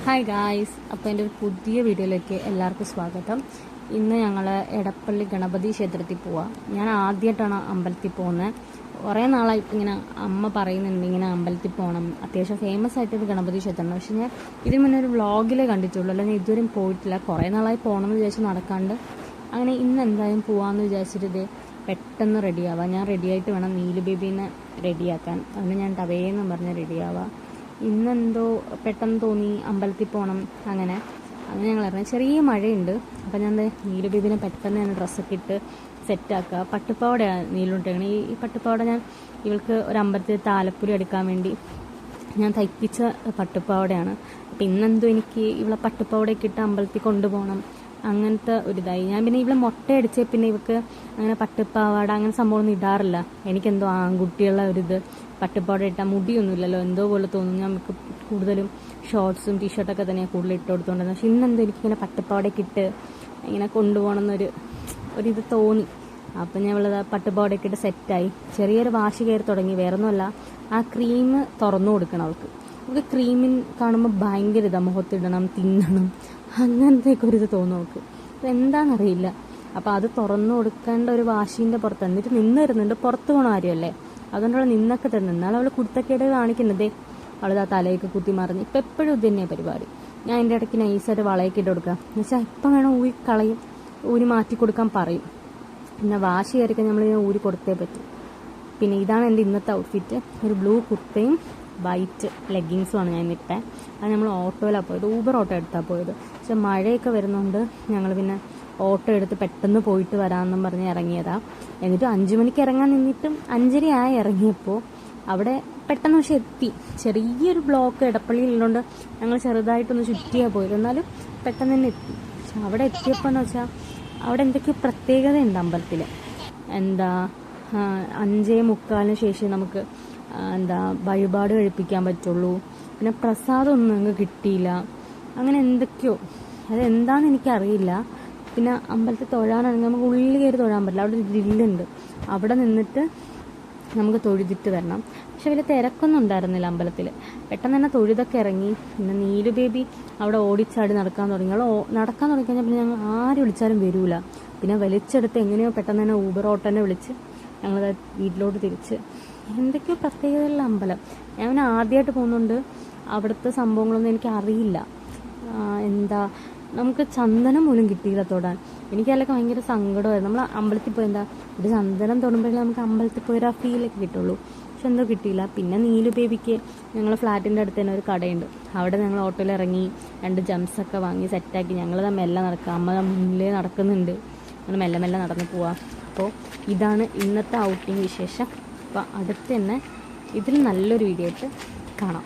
Hi guys, അപ്പോൾ എൻ്റെ ഒരു പുതിയ വീഡിയോയിലേക്ക് എല്ലാവർക്കും സ്വാഗതം. ഇന്ന് ഞങ്ങൾ എടപ്പള്ളി ഗണപതി ക്ഷേത്രത്തിൽ പോവാം. ഞാൻ ആദ്യമായിട്ടാണ് അമ്പലത്തിൽ പോകുന്നത്. കുറേ നാളായിട്ട് ഇങ്ങനെ അമ്മ പറയുന്നുണ്ട് ഇങ്ങനെ അമ്പലത്തിൽ പോകണം, അത്യാവശ്യം ഫേമസ് ആയിട്ടൊരു ഗണപതി ക്ഷേത്രമാണ്. പക്ഷെ ഞാൻ ഇതിന് മുന്നേ ഒരു വ്ളോഗിലേ കണ്ടിട്ടുള്ളൂ, അല്ലെങ്കിൽ ഇതുവരെയും പോയിട്ടില്ല. കുറേ നാളായി പോകണമെന്ന് വിചാരിച്ച് നടക്കാണ്ട് അങ്ങനെ ഇന്ന് എന്തായാലും പോകാമെന്ന് വിചാരിച്ചിട്ട് ഇത് പെട്ടെന്ന് റെഡിയാവാം. ഞാൻ റെഡിയായിട്ട് വേണം നീലു ബേബീനെ റെഡിയാക്കാൻ. അതിന് ഞാൻ ടവേന്ന് പറഞ്ഞ് റെഡിയാവാം. ഇന്നെന്തോ പെട്ടെന്ന് തോന്നി അമ്പലത്തിൽ പോകണം. അങ്ങനെ ഞങ്ങൾ ഇറങ്ങി. ചെറിയ മഴയുണ്ട്. അപ്പം ഞാൻ നീലു ബേബിനെ പെട്ടെന്ന് ഞാൻ ഡ്രസ്സൊക്കെ ഇട്ട് സെറ്റാക്കുക. പട്ടുപ്പാവടയാണ് നീലുണ്ടാകണം. ഈ പട്ടുപ്പാവട ഞാൻ ഇവൾക്ക് ഒരു അമ്പലത്തിൽ താലപ്പൊലി എടുക്കാൻ വേണ്ടി ഞാൻ തയ്പ്പിച്ച പട്ടുപ്പാവടയാണ്. അപ്പം ഇന്നെന്തോ എനിക്ക് ഇവളെ പട്ടുപ്പാവടയൊക്കെ ഇട്ട് അമ്പലത്തിൽ കൊണ്ടുപോകണം, അങ്ങനത്തെ ഒരിതായി. ഞാൻ പിന്നെ ഇവളെ മുട്ടയടിച്ച് പിന്നെ ഇവൾക്ക് അങ്ങനെ പട്ടുപ്പാവാട അങ്ങനെ സംഭവമൊന്നും ഇടാറില്ല. എനിക്കെന്തോ ആൺകുട്ടിയുള്ള ഒരിത് പട്ടുപ്പാവട ഇട്ടാൽ മുടിയൊന്നുമില്ലല്ലോ, എന്തോ പോലെ തോന്നും. നമുക്ക് കൂടുതലും ഷോർട്ട്സും ടീഷർട്ടൊക്കെ തന്നെയാണ് കൂടുതൽ ഇട്ട് കൊടുത്തുകൊണ്ടിരുന്നത്. പക്ഷെ ഇന്നെന്തോ എനിക്കിങ്ങനെ പട്ടുപ്പാവടയൊക്കെ ഇട്ട് ഇങ്ങനെ കൊണ്ടുപോകണമെന്നൊരിത് തോന്നി. അപ്പം ഞാൻ ഇവളത് പട്ടുപ്പാവടയൊക്കെ ഇട്ട് സെറ്റായി. ചെറിയൊരു വാശി കയറി തുടങ്ങി. വേറൊന്നുമല്ല, ആ ക്രീം തുറന്നു കൊടുക്കണം അവൾക്ക്. ക്രീമിൻ കാണുമ്പോൾ ഭയങ്കര ഇതാണ്, മുഖത്തിടണം, തിന്നണം, അങ്ങനത്തെയൊക്കെ ഒരിത് തോന്നും അവൾക്ക്. അപ്പോൾ എന്താണെന്നറിയില്ല. അപ്പോൾ അത് തുറന്നു കൊടുക്കേണ്ട ഒരു വാശീൻ്റെ പുറത്ത് എന്നിട്ട് നിന്ന് തരുന്നുണ്ട്. പുറത്ത് പോകണ കാര്യമല്ലേ, അതുകൊണ്ട് അവൾ നിന്നൊക്കെ തന്നെ. എന്നാലും അവൾ കുടുത്തക്കേട് കാണിക്കുന്നതേ. അവളിതാ തലയൊക്കെ കുത്തി മറിഞ്ഞ് ഇപ്പം എപ്പോഴും ഇത് തന്നെയാണ് പരിപാടി. ഞാൻ എൻ്റെ ഇടയ്ക്ക് നൈസായിട്ട് വളയൊക്കെ ഇട്ട് കൊടുക്കുക. എന്നുവെച്ചാൽ ഇപ്പം വേണം ഊരി കളയും, ഊരി മാറ്റി കൊടുക്കാൻ പറയും. പിന്നെ വാശി കയറിക്കാൻ നമ്മളിങ്ങനെ ഊരി കൊടുത്തേ പറ്റും. പിന്നെ ഇതാണ് എൻ്റെ ഇന്നത്തെ ഔട്ട്ഫിറ്റ്. ഒരു ബ്ലൂ കുർത്തയും വൈറ്റ് ലെഗിങ്സുമാണ് ഞാൻ ഇട്ടത്. അത് നമ്മൾ ഓട്ടോയിലാണ് പോയത്, ഊബർ ഓട്ടോ എടുത്താണ് പോയത്. പക്ഷെ മഴയൊക്കെ വരുന്നതുകൊണ്ട് ഞങ്ങൾ പിന്നെ ഓട്ടോ എടുത്ത് പെട്ടെന്ന് പോയിട്ട് വരാമെന്നും പറഞ്ഞ് ഇറങ്ങിയതാണ്. എന്നിട്ട് 5 മണിക്ക് ഇറങ്ങാൻ നിന്നിട്ടും 5:30 ആയി ഇറങ്ങിയപ്പോൾ അവിടെ പെട്ടെന്ന് പക്ഷെ എത്തി. ചെറിയൊരു ബ്ലോക്ക് എടപ്പള്ളിയിലുള്ളതുകൊണ്ട് ഞങ്ങൾ ചെറുതായിട്ടൊന്ന് ചുറ്റിയാണ് പോയത്, എന്നാലും പെട്ടെന്ന് തന്നെ എത്തി. പക്ഷെ അവിടെ എത്തിയപ്പോൾ എന്ന് വെച്ചാൽ അവിടെ എന്തൊക്കെയോ പ്രത്യേകതയുണ്ട് അമ്പലത്തിൽ. 5:45 ശേഷം നമുക്ക് വഴിപാട് കഴിപ്പിക്കാൻ പറ്റുള്ളൂ. പിന്നെ പ്രസാദം ഒന്നും ഞങ്ങൾക്ക് കിട്ടിയില്ല. അങ്ങനെ എന്തൊക്കെയോ, അതെന്താണെന്ന് എനിക്കറിയില്ല. പിന്നെ അമ്പലത്തിൽ തൊഴാനാണെങ്കിൽ നമുക്ക് ഉള്ളിൽ കയറി തൊഴാൻ പറ്റില്ല. അവിടെ ഒരു ഗ്രില്ലുണ്ട്, അവിടെ നിന്നിട്ട് നമുക്ക് തൊഴുതിട്ട് വരണം. പക്ഷെ വലിയ തിരക്കൊന്നും ഉണ്ടായിരുന്നില്ല അമ്പലത്തിൽ. പെട്ടെന്ന് തന്നെ തൊഴുതൊക്കെ ഇറങ്ങി. പിന്നെ നീലു ബേബി അവിടെ ഓടിച്ചാടി നടക്കാൻ തുടങ്ങി. നടക്കാൻ തുടങ്ങിക്കഴിഞ്ഞാൽ പിന്നെ ഞങ്ങൾ ആര് വിളിച്ചാലും വരൂല. പിന്നെ വലിച്ചെടുത്ത് എങ്ങനെയോ പെട്ടെന്ന് തന്നെ ഊബർ ഓട്ടോനെ വിളിച്ച് ഞങ്ങൾ വീട്ടിലോട്ട് തിരിച്ച്. എന്തൊക്കെയോ പ്രത്യേകതയുള്ള അമ്പലം. ഞാൻ പിന്നെ ആദ്യമായിട്ട് പോകുന്നുണ്ട്, അവിടുത്തെ സംഭവങ്ങളൊന്നും എനിക്ക് അറിയില്ല. നമുക്ക് ചന്ദനം പോലും കിട്ടിയില്ല തൊടാൻ. എനിക്കതിലൊക്കെ ഭയങ്കര സങ്കടമായിരുന്നു. നമ്മൾ അമ്പലത്തിൽ പോയി ഒരു ചന്ദനം തൊടുമ്പോഴേ നമുക്ക് അമ്പലത്തിൽ പോയൊരു ആ ഫീലൊക്കെ കിട്ടുള്ളൂ. പക്ഷെ എന്തോ കിട്ടിയില്ല. പിന്നെ നീലു ബേബിക്ക് ഞങ്ങൾ ഫ്ലാറ്റിൻ്റെ അടുത്ത് തന്നെ ഒരു കടയുണ്ട്, അവിടെ ഞങ്ങൾ ഓട്ടോയിൽ ഇറങ്ങി 2 ജംസൊക്കെ വാങ്ങി സെറ്റാക്കി. ഞങ്ങൾ മെല്ലെ നടക്കുക, അമ്മ മുന്നിലേ നടക്കുന്നുണ്ട്. ഞങ്ങൾ മെല്ലെ മെല്ലെ നടന്ന് പോവാം. അപ്പോൾ ഇതാണ് ഇന്നത്തെ ഔട്ടിങ് വിശേഷം. അപ്പോൾ അടുത്ത് തന്നെ ഇതിൽ നല്ലൊരു വീഡിയോ ആയിട്ട് കാണാം.